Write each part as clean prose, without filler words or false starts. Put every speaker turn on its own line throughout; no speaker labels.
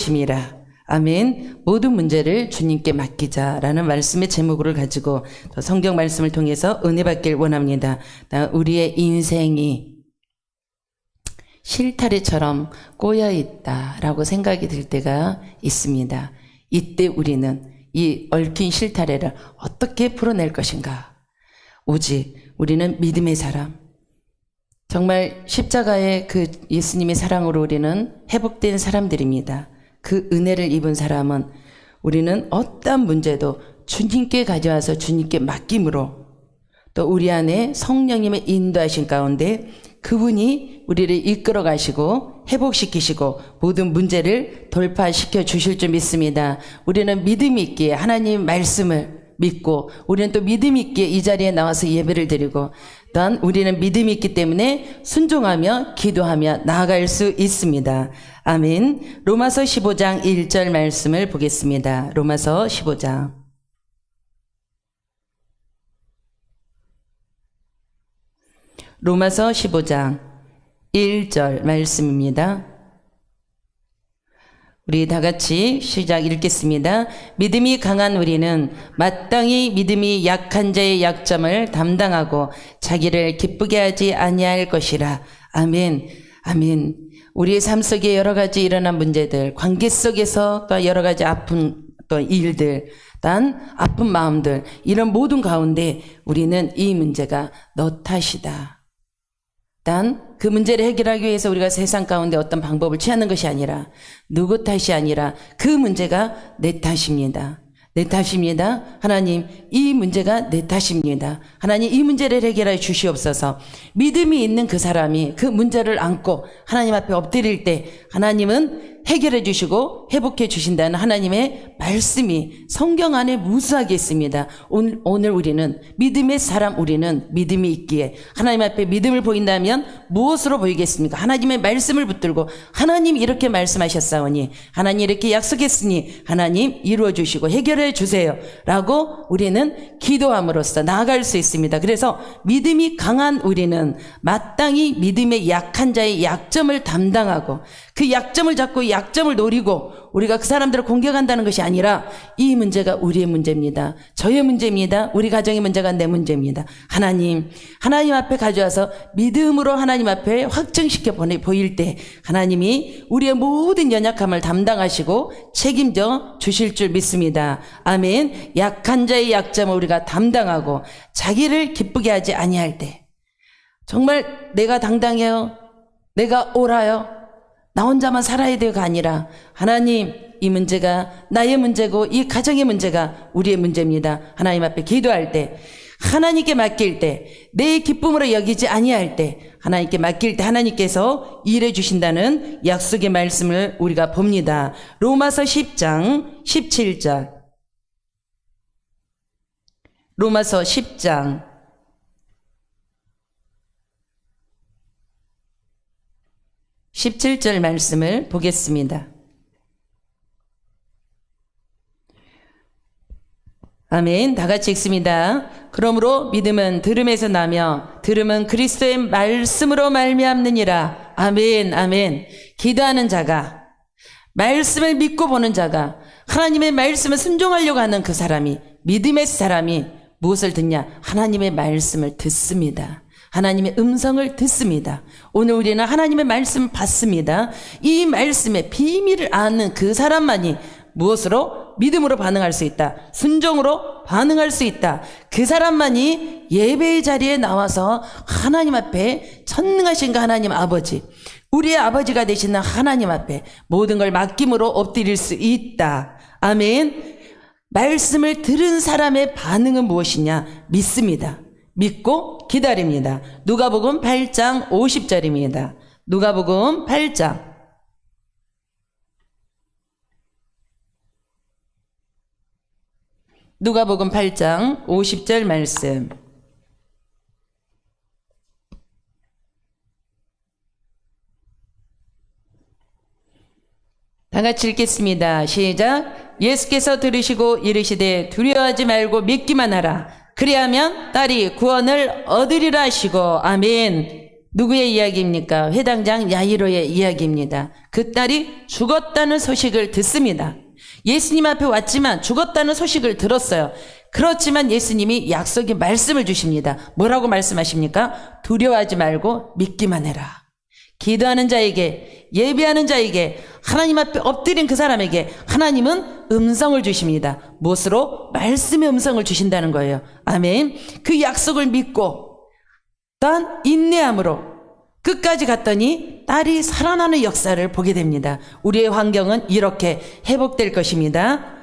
심이라. 아멘. 모든 문제를 주님께 맡기자라는 말씀의 제목을 가지고 성경 말씀을 통해서 은혜 받길 원합니다. 우리의 인생이 실타래처럼 꼬여 있다라고 생각이 들 때가 있습니다. 이때 우리는 이 얽힌 실타래를 어떻게 풀어낼 것인가? 오직 우리는 믿음의 사람, 정말 십자가의 그 예수님의 사랑으로 우리는 회복된 사람들입니다. 그 은혜를 입은 사람은 우리는 어떠한 문제도 주님께 가져와서 주님께 맡김으로, 또 우리 안에 성령님의 인도하신 가운데 그분이 우리를 이끌어 가시고 회복시키시고 모든 문제를 돌파시켜 주실 줄 믿습니다. 우리는 믿음 있기에 하나님 말씀을 믿고, 우리는 또 믿음 있기에 이 자리에 나와서 예배를 드리고, 또한 우리는 믿음이 있기 때문에 순종하며 기도하며 나아갈 수 있습니다. 아멘. 로마서 15장 1절 말씀을 보겠습니다. 로마서 15장. 로마서 15장 1절 말씀입니다. 우리 다 같이 시작 읽겠습니다. 믿음이 강한 우리는 마땅히 믿음이 약한 자의 약점을 담당하고 자기를 기쁘게 하지 아니할 것이라. 아멘. 아멘. 우리의 삶 속에 여러 가지 일어난 문제들, 관계 속에서 또 여러 가지 아픈 또 일들, 단 아픈 마음들, 이런 모든 가운데 우리는 이 문제가 너 탓이다. 단 그 문제를 해결하기 위해서 우리가 세상 가운데 어떤 방법을 취하는 것이 아니라, 누구 탓이 아니라 그 문제가 내 탓입니다. 내 탓입니다. 하나님, 이 문제가 내 탓입니다. 하나님, 이 문제를 해결해 주시옵소서. 믿음이 있는 그 사람이 그 문제를 안고 하나님 앞에 엎드릴 때 하나님은 해결해 주시고 회복해 주신다는 하나님의 말씀이 성경 안에 무수하게 있습니다. 오늘 우리는 믿음의 사람, 우리는 믿음이 있기에 하나님 앞에 믿음을 보인다면 무엇으로 보이겠습니까? 하나님의 말씀을 붙들고 하나님 이렇게 말씀하셨사오니, 하나님 이렇게 약속했으니 하나님 이루어 주시고 해결해 주세요 라고 우리는 기도함으로써 나아갈 수 있습니다. 그래서 믿음이 강한 우리는 마땅히 믿음의 약한 자의 약점을 담당하고, 그 약점을 잡고 약점을 노리고 우리가 그 사람들을 공격한다는 것이 아니라, 이 문제가 우리의 문제입니다. 저의 문제입니다. 우리 가정의 문제가 내 문제입니다. 하나님 앞에 가져와서 믿음으로 하나님 앞에 확증시켜 보일 때 하나님이 우리의 모든 연약함을 담당하시고 책임져 주실 줄 믿습니다. 아멘. 약한 자의 약점을 우리가 담당하고 자기를 기쁘게 하지 아니할 때, 정말 내가 당당해요, 내가 옳아요, 나 혼자만 살아야 돼요가 아니라, 하나님 이 문제가 나의 문제고 이 가정의 문제가 우리의 문제입니다. 하나님 앞에 기도할 때, 하나님께 맡길 때, 내 기쁨으로 여기지 아니할 때, 하나님께 맡길 때 하나님께서 일해 주신다는 약속의 말씀을 우리가 봅니다. 로마서 10장 17절. 로마서 10장 17절 말씀을 보겠습니다. 아멘. 다 같이 읽습니다. 그러므로 믿음은 들음에서 나며 들음은 그리스도의 말씀으로 말미암느니라. 아멘. 아멘. 기도하는 자가, 말씀을 믿고 보는 자가, 하나님의 말씀을 순종하려고 하는 그 사람이, 믿음의 사람이 무엇을 듣냐? 하나님의 말씀을 듣습니다. 하나님의 음성을 듣습니다. 오늘 우리는 하나님의 말씀을 받습니다. 이 말씀의 비밀을 아는 그 사람만이 무엇으로? 믿음으로 반응할 수 있다. 순종으로 반응할 수 있다. 그 사람만이 예배의 자리에 나와서 하나님 앞에 전능하신 그 하나님 아버지, 우리의 아버지가 되시는 하나님 앞에 모든 걸 맡김으로 엎드릴 수 있다. 아멘. 말씀을 들은 사람의 반응은 무엇이냐? 믿습니다. 믿고 기다립니다. 누가복음 8장 50절입니다. 누가복음 8장. 누가복음 8장 50절 말씀. 다 같이 읽겠습니다. 시작. 예수께서 들으시고 이르시되 두려워하지 말고 믿기만 하라. 그리하면 딸이 구원을 얻으리라 하시고. 아멘. 누구의 이야기입니까? 회당장 야이로의 이야기입니다. 그 딸이 죽었다는 소식을 듣습니다. 예수님 앞에 왔지만 죽었다는 소식을 들었어요. 그렇지만 예수님이 약속의 말씀을 주십니다. 뭐라고 말씀하십니까? 두려워하지 말고 믿기만 해라. 기도하는 자에게, 예배하는 자에게, 하나님 앞에 엎드린 그 사람에게 하나님은 음성을 주십니다. 무엇으로? 말씀의 음성을 주신다는 거예요. 아멘. 그 약속을 믿고 단 인내함으로 끝까지 갔더니 딸이 살아나는 역사를 보게 됩니다. 우리의 환경은 이렇게 회복될 것입니다.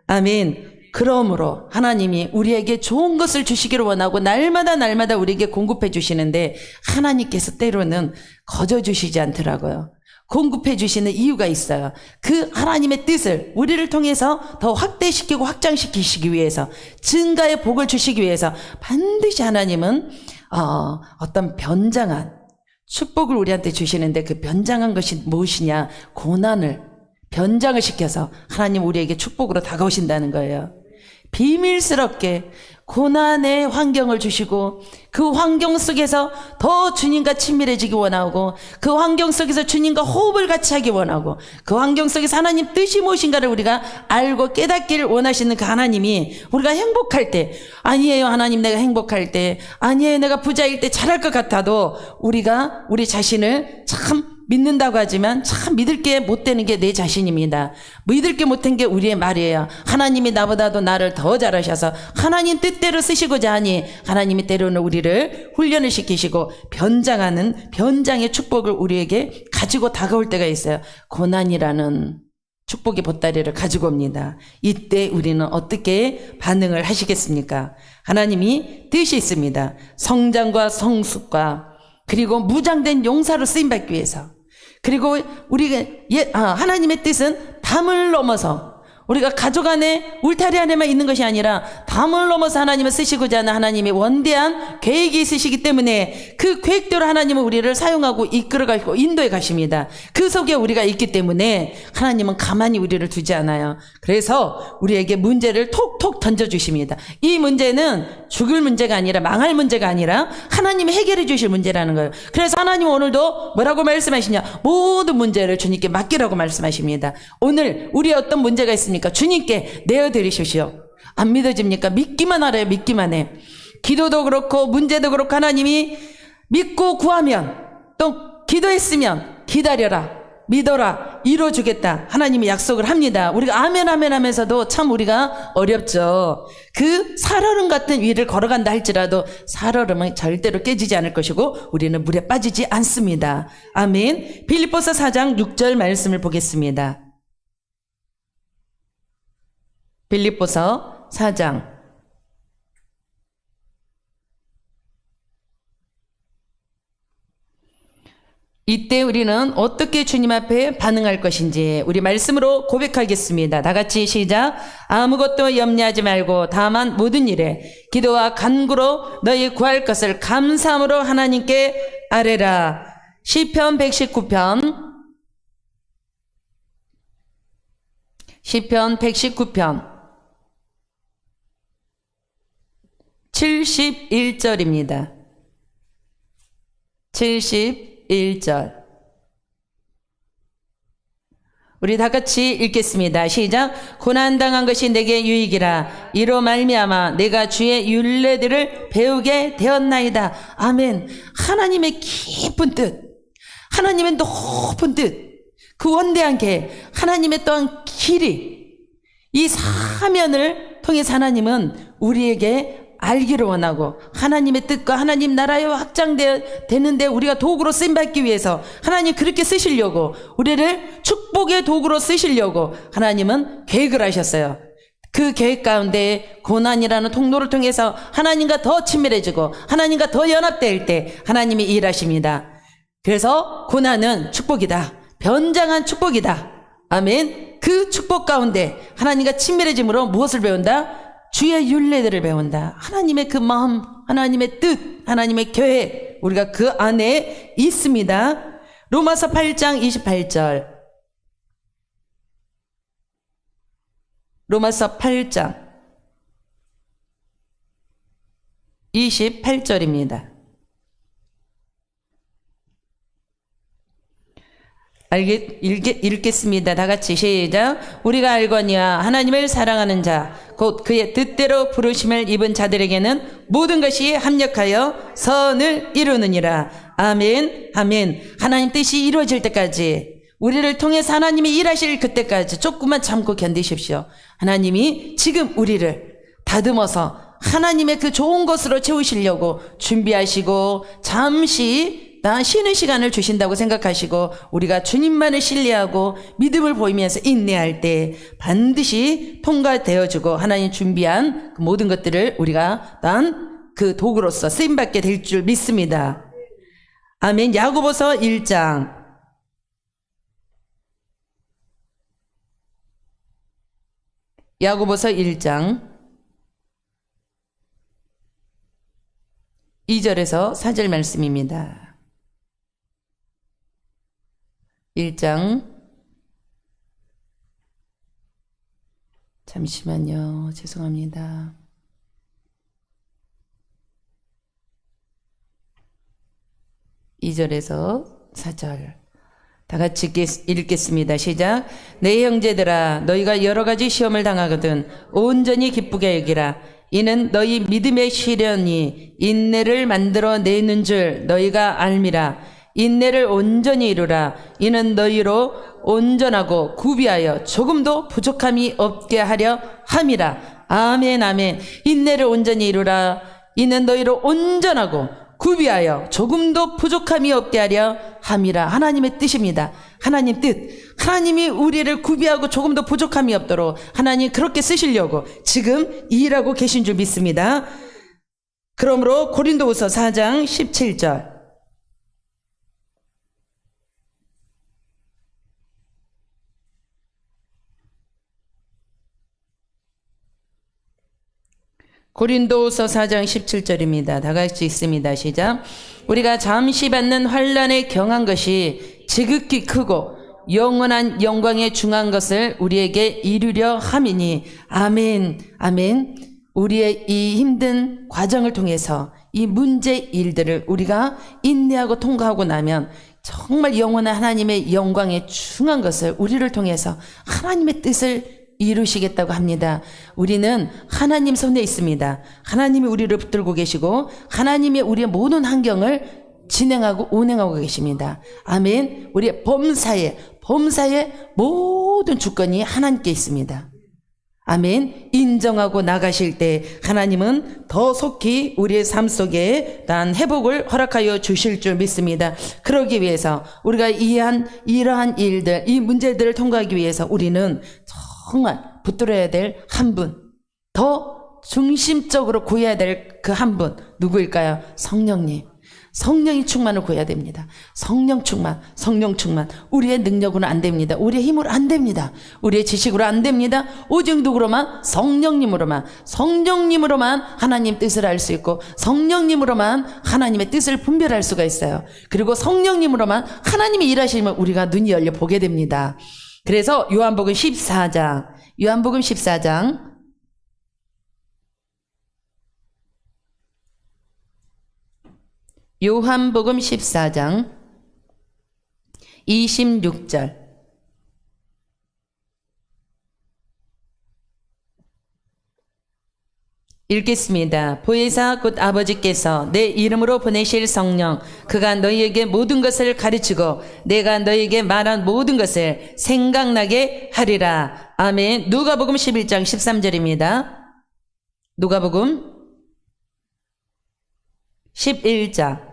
아멘. 그러므로 하나님이 우리에게 좋은 것을 주시기를 원하고 날마다 우리에게 공급해 주시는데 하나님께서 때로는 거저 주시지 않더라고요. 공급해 주시는 이유가 있어요. 그 하나님의 뜻을 우리를 통해서 더 확대시키고 확장시키시기 위해서, 증가의 복을 주시기 위해서 반드시 하나님은 어떤 변장한 축복을 우리한테 주시는데, 그 변장한 것이 무엇이냐? 고난을 변장을 시켜서 하나님 우리에게 축복으로 다가오신다는 거예요. 비밀스럽게 고난의 환경을 주시고 그 환경 속에서 더 주님과 친밀해지기 원하고, 그 환경 속에서 주님과 호흡을 같이 하기 원하고, 그 환경 속에서 하나님 뜻이 무엇인가를 우리가 알고 깨닫기를 원하시는 그 하나님이 우리가 행복할 때, 아니에요 하나님 내가 행복할 때, 아니에요 내가 부자일 때 잘할 것 같아도 우리가 우리 자신을 참 믿는다고 하지만 참 믿을 게 못 되는 게 내 자신입니다. 믿을 게 못된 게 우리의 말이에요. 하나님이 나보다도 나를 더 잘하셔서 하나님 뜻대로 쓰시고자 하니 하나님이 때로는 우리를 훈련을 시키시고 변장하는 변장의 축복을 우리에게 가지고 다가올 때가 있어요. 고난이라는 축복의 보따리를 가지고 옵니다. 이때 우리는 어떻게 반응을 하시겠습니까? 하나님이 뜻이 있습니다. 성장과 성숙과 그리고 무장된 용사로 쓰임받기 위해서, 그리고 우리가 하나님의 뜻은 담을 넘어서 우리가 가족 안에 울타리 안에만 있는 것이 아니라 담을 넘어서 하나님을 쓰시고자 하는 하나님의 원대한 계획이 있으시기 때문에 그 계획대로 하나님은 우리를 사용하고 이끌어가시고 인도해 가십니다. 그 속에 우리가 있기 때문에 하나님은 가만히 우리를 두지 않아요. 그래서 우리에게 문제를 톡톡 던져주십니다. 이 문제는 죽을 문제가 아니라 망할 문제가 아니라 하나님이 해결해 주실 문제라는 거예요. 그래서 하나님은 오늘도 뭐라고 말씀하시냐? 모든 문제를 주님께 맡기라고 말씀하십니다. 오늘 우리의 어떤 문제가 있습니까? 주님께 내어드리십시오. 안 믿어집니까? 믿기만 하래요. 믿기만 해. 기도도 그렇고 문제도 그렇고 하나님이 믿고 구하면, 또 기도했으면 기다려라, 믿어라, 이루어주겠다 하나님이 약속을 합니다. 우리가 아멘 아멘 하면서도 참 우리가 어렵죠. 그 살얼음 같은 위를 걸어간다 할지라도 살얼음은 절대로 깨지지 않을 것이고 우리는 물에 빠지지 않습니다. 아멘. 빌립보서 4장 6절 말씀을 보겠습니다. 빌립보서 4장 이때 우리는 어떻게 주님 앞에 반응할 것인지 우리 말씀으로 고백하겠습니다. 다 같이 시작. 아무것도 염려하지 말고 다만 모든 일에 기도와 간구로 너희 구할 것을 감사함으로 하나님께 아뢰라. 시편 119편 71절입니다. 71절. 우리 다 같이 읽겠습니다. 시작. 고난당한 것이 내게 유익이라. 이로 말미암아 내가 주의 율례들을 배우게 되었나이다. 아멘. 하나님의 깊은 뜻, 하나님의 높은 뜻, 그 원대한 계획, 하나님의 또한 길이, 이 사면을 통해서 하나님은 우리에게 알기를 원하고 하나님의 뜻과 하나님 나라에 확장되는데 우리가 도구로 쓰임받기 위해서 하나님 그렇게 쓰시려고, 우리를 축복의 도구로 쓰시려고 하나님은 계획을 하셨어요. 그 계획 가운데 고난이라는 통로를 통해서 하나님과 더 친밀해지고 하나님과 더 연합될 때 하나님이 일하십니다. 그래서 고난은 축복이다. 변장한 축복이다. 아멘. 그 축복 가운데 하나님과 친밀해짐으로 무엇을 배운다? 주의 율례들을 배운다. 하나님의 그 마음, 하나님의 뜻, 하나님의 계획, 우리가 그 안에 있습니다. 로마서 8장 28절. 로마서 8장 28절입니다. 읽겠습니다. 다 같이 시작. 우리가 알거니와 하나님을 사랑하는 자, 곧 그의 뜻대로 부르심을 입은 자들에게는 모든 것이 합력하여 선을 이루느니라. 아멘, 아멘. 하나님 뜻이 이루어질 때까지, 우리를 통해서 하나님이 일하실 그때까지 조금만 참고 견디십시오. 하나님이 지금 우리를 다듬어서 하나님의 그 좋은 것으로 채우시려고 준비하시고 잠시 쉬는 시간을 주신다고 생각하시고, 우리가 주님만을 신뢰하고 믿음을 보이면서 인내할 때 반드시 통과되어주고 하나님 준비한 그 모든 것들을 우리가 그 도구로서 쓰임받게 될 줄 믿습니다. 아멘. 야고보서 1장 2절에서 4절 말씀입니다. 1장, 잠시만요. 죄송합니다. 2절에서 4절 다 같이 읽겠습니다. 시작. 내 형제들아, 너희가 여러 가지 시험을 당하거든 온전히 기쁘게 여기라. 이는 너희 믿음의 시련이 인내를 만들어 내는 줄 너희가 알미라. 인내를 온전히 이루라. 이는 너희로 온전하고 구비하여 조금도 부족함이 없게 하려 함이라. 아멘, 아멘. 인내를 온전히 이루라. 이는 너희로 온전하고 구비하여 조금도 부족함이 없게 하려 함이라. 하나님의 뜻입니다. 하나님 뜻. 하나님이 우리를 구비하고 조금도 부족함이 없도록 하나님 그렇게 쓰시려고 지금 일하고 계신 줄 믿습니다. 그러므로 고린도후서 4장 17절. 고린도후서 4장 17절입니다. 다 같이 읽습니다. 시작. 우리가 잠시 받는 환난에 경한 것이 지극히 크고 영원한 영광에 중한 것을 우리에게 이루려 함이니. 아멘, 아멘. 우리의 이 힘든 과정을 통해서 이 문제 일들을 우리가 인내하고 통과하고 나면 정말 영원한 하나님의 영광에 중한 것을 우리를 통해서 하나님의 뜻을 이루시겠다고 합니다. 우리는 하나님 손에 있습니다. 하나님이 우리를 붙들고 계시고 하나님이 우리의 모든 환경을 진행하고 운행하고 계십니다. 아멘. 우리의 범사의 모든 주권이 하나님께 있습니다. 아멘. 인정하고 나가실 때 하나님은 더 속히 우리의 삶 속에 난 회복을 허락하여 주실 줄 믿습니다. 그러기 위해서 우리가 이러한 일들, 이 문제들을 통과하기 위해서 우리는 정말 붙들어야 될 한 분, 더 중심적으로 구해야 될 그 한 분, 누구일까요? 성령님. 성령이 충만을 구해야 됩니다. 성령 충만. 우리의 능력으로는 안 됩니다. 우리의 힘으로 안 됩니다. 우리의 지식으로 안 됩니다. 오직 누구로만? 성령님으로만 하나님 뜻을 알 수 있고 성령님으로만 하나님의 뜻을 분별할 수가 있어요. 그리고 성령님으로만 하나님이 일하시면 우리가 눈이 열려 보게 됩니다. 그래서 요한복음 14장 요한복음 14장 26절 읽겠습니다. 보혜사 곧 아버지께서 내 이름으로 보내실 성령 그가 너희에게 모든 것을 가르치고 내가 너희에게 말한 모든 것을 생각나게 하리라. 아멘. 누가복음 11장 13절입니다. 누가복음 11장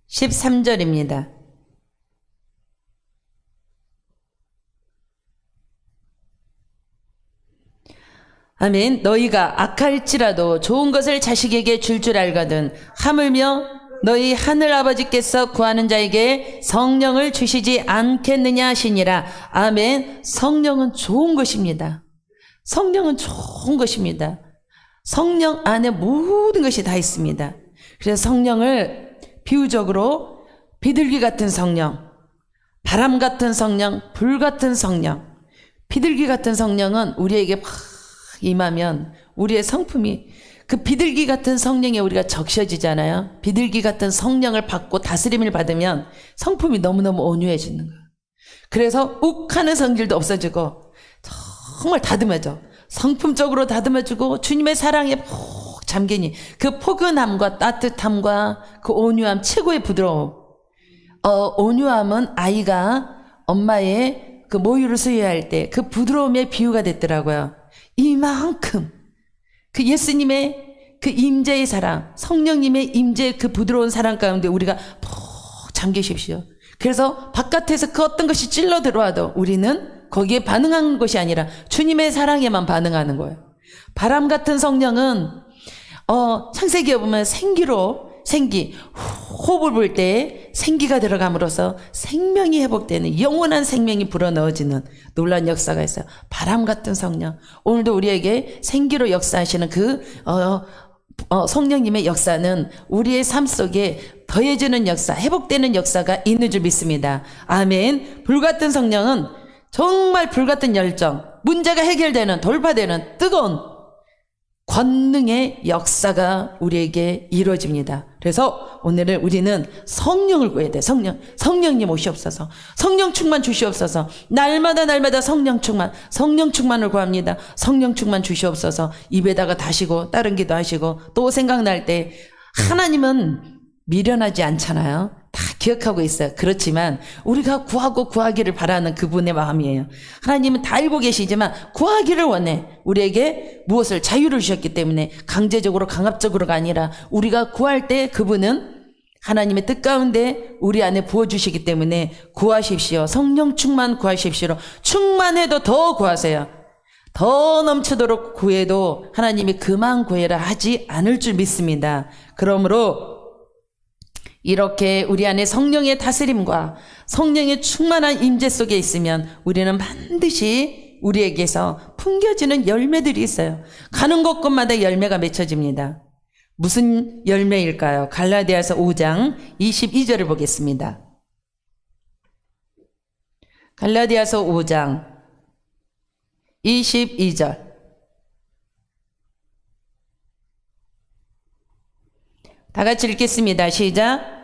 13절입니다. 아멘. 너희가 악할지라도 좋은 것을 자식에게 줄 알거든 하물며 너희 하늘 아버지께서 구하는 자에게 성령을 주시지 않겠느냐 하시니라. 아멘. 성령은 좋은 것입니다. 성령은 좋은 것입니다. 성령 안에 모든 것이 다 있습니다. 그래서 성령을 비유적으로 비둘기 같은 성령, 바람 같은 성령, 불 같은 성령, 비둘기 같은 성령은 우리에게 막 임하면 우리의 성품이 그 비둘기 같은 성령에 우리가 적셔지잖아요. 비둘기 같은 성령을 받고 다스림을 받으면 성품이 너무너무 온유해지는 거예요. 그래서 욱하는 성질도 없어지고 정말 다듬어져. 성품적으로 다듬어주고 주님의 사랑에 푹 잠기니 그 포근함과 따뜻함과 그 온유함, 최고의 부드러움. 온유함은 아이가 엄마의 그 모유를 수유할 때 그 부드러움의 비유가 됐더라고요. 이만큼 그 예수님의 그 임재의 사랑, 성령님의 임재의 그 부드러운 사랑 가운데 우리가 푹 잠기십시오. 그래서 바깥에서 그 어떤 것이 찔러 들어와도 우리는 거기에 반응하는 것이 아니라 주님의 사랑에만 반응하는 거예요. 바람 같은 성령은 창세기에 보면 호흡을 불 때 생기가 들어감으로써 생명이 회복되는 영원한 생명이 불어넣어지는 놀라운 역사가 있어요. 바람 같은 성령. 오늘도 우리에게 생기로 역사하시는 그 성령님의 역사는 우리의 삶 속에 더해지는 역사, 회복되는 역사가 있는 줄 믿습니다. 아멘. 불같은 성령은 정말 불같은 열정, 문제가 해결되는, 돌파되는 뜨거운 권능의 역사가 우리에게 이루어집니다. 그래서 오늘은 우리는 성령을 구해야 돼. 성령님 오시옵소서. 성령 충만 주시옵소서. 날마다 성령 충만을 구합니다. 성령 충만 주시옵소서. 입에다가 다시고 다른 기도 하시고 또 생각날 때 하나님은 미련하지 않잖아요. 다 기억하고 있어요. 그렇지만 우리가 구하고 구하기를 바라는 그분의 마음이에요. 하나님은 다 알고 계시지만 구하기를 원해. 우리에게 무엇을 자유를 주셨기 때문에 강제적으로 강압적으로가 아니라 우리가 구할 때 그분은 하나님의 뜻 가운데 우리 안에 부어주시기 때문에 구하십시오. 성령 충만 구하십시오. 충만해도 더 구하세요. 더 넘치도록 구해도 하나님이 그만 구해라 하지 않을 줄 믿습니다. 그러므로 이렇게 우리 안에 성령의 다스림과 성령의 충만한 임재 속에 있으면 우리는 반드시 우리에게서 풍겨지는 열매들이 있어요. 가는 곳곳마다 열매가 맺혀집니다. 무슨 열매일까요? 갈라디아서 5장 22절을 보겠습니다. 갈라디아서 5장 22절. 다 같이 읽겠습니다. 시작.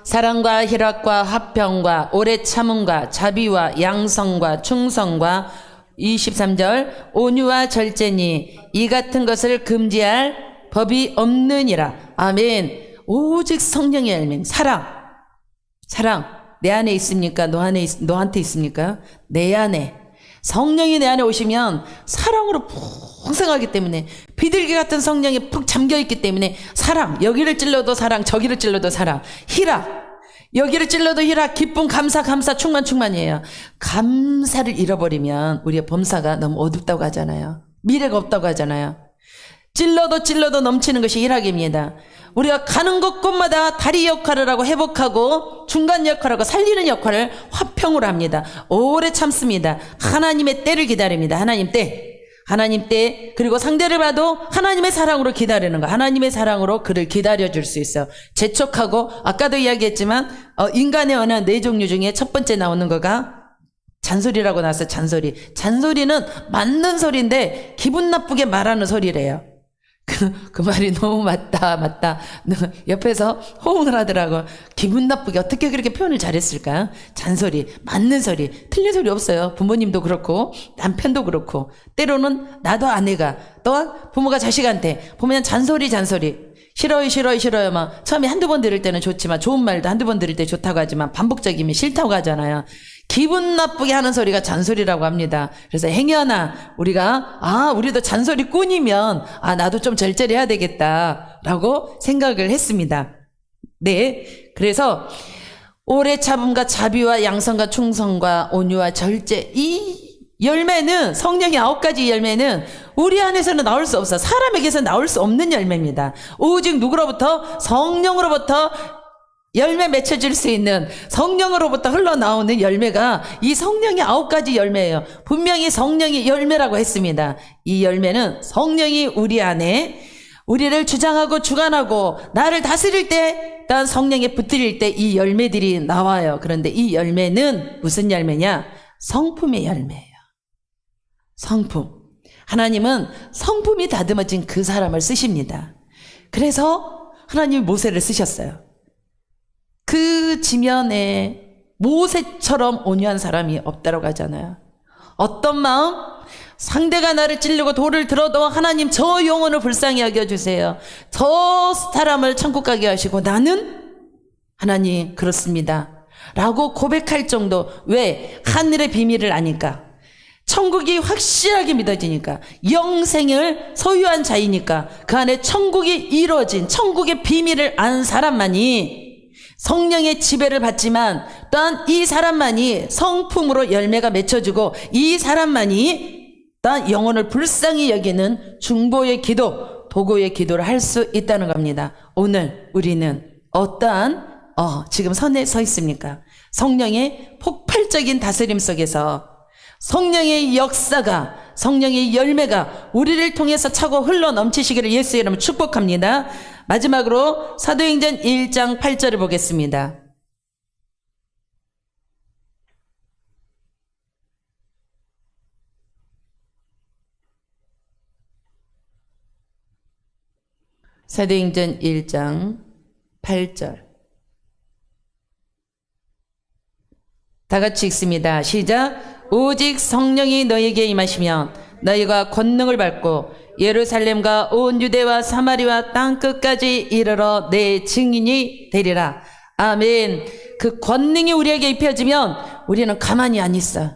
사랑과 희락과 화평과 오래 참음과 자비와 양성과 충성과 23절 온유와 절제니 이 같은 것을 금지할 법이 없느니라. 아멘. 오직 성령의 열매. 사랑. 내 안에 있습니까? 너한테 있습니까? 내 안에. 성령이 내 안에 오시면 사랑으로 풍성하기 때문에 비둘기 같은 성령이 푹 잠겨있기 때문에 사랑, 여기를 찔러도 사랑, 저기를 찔러도 사랑. 희락, 여기를 찔러도 희락, 기쁨, 감사 충만이에요. 감사를 잃어버리면 우리의 범사가 너무 어둡다고 하잖아요. 미래가 없다고 하잖아요. 찔러도 넘치는 것이 희락입니다. 우리가 가는 곳곳마다 다리 역할을 하고 회복하고 중간 역할을 하고 살리는 역할을 화평으로 합니다. 오래 참습니다. 하나님의 때를 기다립니다. 하나님 때 그리고 상대를 봐도 하나님의 사랑으로 기다리는 거. 하나님의 사랑으로 그를 기다려줄 수 있어요. 재촉하고 아까도 이야기했지만 인간의 언어 네 종류 중에 첫 번째 나오는 거가 잔소리라고 나왔어요. 잔소리는 맞는 소리인데 기분 나쁘게 말하는 소리래요. 그 말이 너무 맞다. 옆에서 호응을 하더라고. 기분 나쁘게 어떻게 그렇게 표현을 잘했을까? 잔소리, 맞는 소리, 틀린 소리 없어요. 부모님도 그렇고 남편도 그렇고 때로는 나도 아내가 또한 부모가 자식한테 보면 잔소리 싫어요 막 처음에 한두 번 들을 때는 좋지만 좋은 말도 한두 번 들을 때 좋다고 하지만 반복적이면 싫다고 하잖아요. 기분 나쁘게 하는 소리가 잔소리라고 합니다. 그래서 행여나 우리도 잔소리꾼이면 나도 좀 절제해야 되겠다라고 생각을 했습니다. 네, 그래서 오래 참음과 자비와 양성과 충성과 온유와 절제, 이 열매는 성령의 9가지 열매는 우리 안에서는 나올 수 없어. 사람에게서 나올 수 없는 열매입니다. 오직 누구로부터? 성령으로부터 열매 맺혀질 수 있는 성령으로부터 흘러나오는 열매가 이 성령의 9가지 열매예요. 분명히 성령이 열매라고 했습니다. 이 열매는 성령이 우리 안에 우리를 주장하고 주관하고 나를 다스릴 때, 난 성령에 붙들릴 때 이 열매들이 나와요. 그런데 이 열매는 무슨 열매냐? 성품의 열매예요. 성품. 하나님은 성품이 다듬어진 그 사람을 쓰십니다. 그래서 하나님이 모세를 쓰셨어요. 그 지면에 모세처럼 온유한 사람이 없다고 하잖아요. 어떤 마음? 상대가 나를 찔르고 돌을 들어도 하나님 저 영혼을 불쌍히 여겨주세요. 저 사람을 천국 가게 하시고 나는 하나님 그렇습니다 라고 고백할 정도. 왜? 하늘의 비밀을 아니까, 천국이 확실하게 믿어지니까, 영생을 소유한 자이니까, 그 안에 천국이 이루어진 천국의 비밀을 아는 사람만이 성령의 지배를 받지만, 또한 이 사람만이 성품으로 열매가 맺혀지고, 이 사람만이 또한 영혼을 불쌍히 여기는 중보의 기도, 도구의 기도를 할 수 있다는 겁니다. 오늘 우리는 어떠한 지금 선에 서 있습니까? 성령의 폭발적인 다스림 속에서 성령의 역사가, 성령의 열매가 우리를 통해서 차고 흘러 넘치시기를 예수의 이름으로 축복합니다. 마지막으로 사도행전 1장 8절을 보겠습니다. 사도행전 1장 8절. 다 같이 읽습니다. 시작. 오직 성령이 너에게 임하시면 너희가 권능을 받고 예루살렘과 온 유대와 사마리아 땅끝까지 이르러 내 증인이 되리라. 아멘. 그 권능이 우리에게 입혀지면 우리는 가만히 안 있어.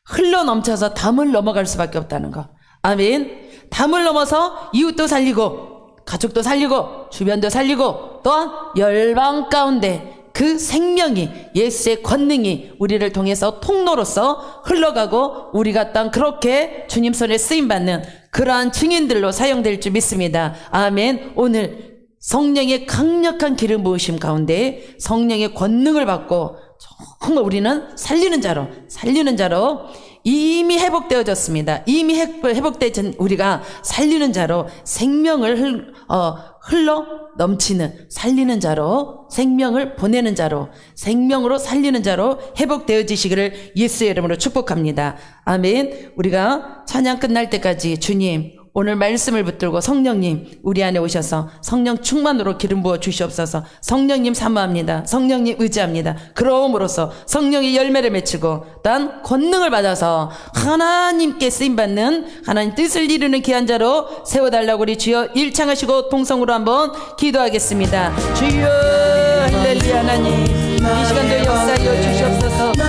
흘러 넘쳐서 담을 넘어갈 수밖에 없다는 거. 아멘. 담을 넘어서 이웃도 살리고 가족도 살리고 주변도 살리고 또한 열방 가운데 그 생명이, 예수의 권능이 우리를 통해서 통로로서 흘러가고 우리가 땅 그렇게 주님 손에 쓰임받는 그러한 증인들로 사용될 줄 믿습니다. 아멘. 오늘 성령의 강력한 기름 부으심 가운데 성령의 권능을 받고 정말 우리는 살리는 자로 이미 회복되어졌습니다. 이미 회복된 우리가 살리는 자로 생명을 흘러 넘치는 살리는 자로, 생명을 보내는 자로, 생명으로 살리는 자로 회복되어지시기를 예수의 이름으로 축복합니다. 아멘. 우리가 찬양 끝날 때까지 주님 오늘 말씀을 붙들고 성령님 우리 안에 오셔서 성령 충만으로 기름 부어 주시옵소서. 성령님 사모합니다. 성령님 의지합니다. 그러므로써 성령의 열매를 맺히고 또한 권능을 받아서 하나님께 쓰임받는 하나님 뜻을 이루는 귀한 자로 세워달라고 우리 주여 일창하시고 동성으로 한번 기도하겠습니다. 주여 할렐루야. 하나님 이 시간도 역사하여 주시옵소서.